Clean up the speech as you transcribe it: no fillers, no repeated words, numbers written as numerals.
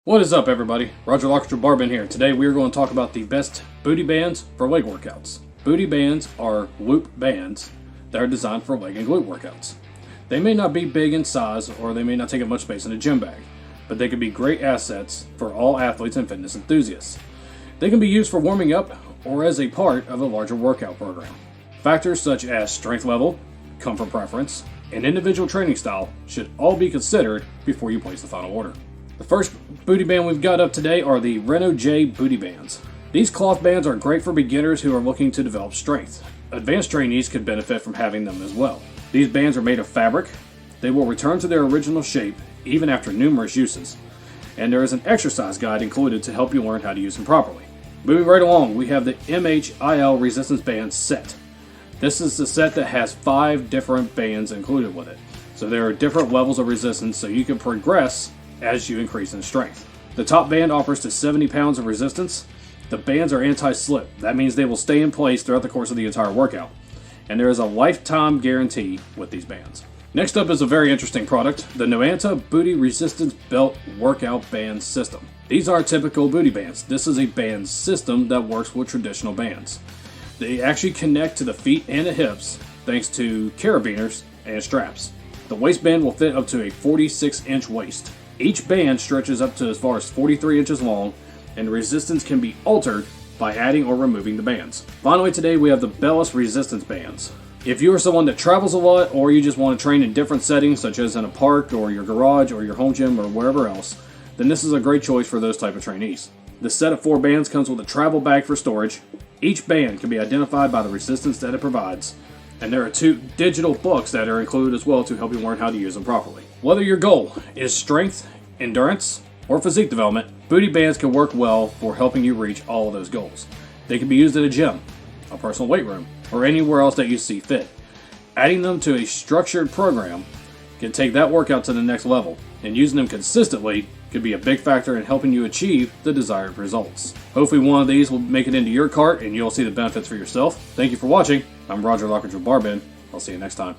What is up, everybody? Roger Lockridge Barbin here. Today we are going to talk about the best booty bands for leg workouts. Booty bands are loop bands that are designed for leg and glute workouts. They may not be big in size or they may not take up much space in a gym bag, but they can be great assets for all athletes and fitness enthusiasts. They can be used for warming up or as a part of a larger workout program. Factors such as strength level, comfort preference, and individual training style should all be considered before you place the final order. The first booty band we've got up today are the RENOJ booty bands. These cloth bands are great for beginners who are looking to develop strength. Advanced trainees could benefit from having them as well. These bands are made of fabric. They will return to their original shape even after numerous uses. And there is an exercise guide included to help you learn how to use them properly. Moving right along, we have the MHIL resistance band set. This is the set that has 5 different bands included with it. So there are different levels of resistance so you can progress as you increase in strength. The top band offers to 70 pounds of resistance. The bands are anti-slip. That means they will stay in place throughout the course of the entire workout. And there is a lifetime guarantee with these bands. Next up is a very interesting product, the Noanta Booty Resistance Belt Workout Band System. These aren't typical booty bands. This is a band system that works with traditional bands. They actually connect to the feet and the hips thanks to carabiners and straps. The waistband will fit up to a 46-inch waist. Each band stretches up to as far as 43 inches long, and the resistance can be altered by adding or removing the bands. Finally, today we have the Bellis resistance bands. If you are someone that travels a lot, or you just want to train in different settings such as in a park or your garage or your home gym or wherever else, then this is a great choice for those type of trainees. The set of 4 bands comes with a travel bag for storage. Each band can be identified by the resistance that it provides, and there are 2 digital books that are included as well to help you learn how to use them properly. Whether your goal is strength, endurance, or physique development, booty bands can work well for helping you reach all of those goals. They can be used at a gym, a personal weight room, or anywhere else that you see fit. Adding them to a structured program can take that workout to the next level, and using them consistently could be a big factor in helping you achieve the desired results. Hopefully one of these will make it into your cart and you'll see the benefits for yourself. Thank you for watching. I'm Roger Lockridge with Barbin. I'll see you next time.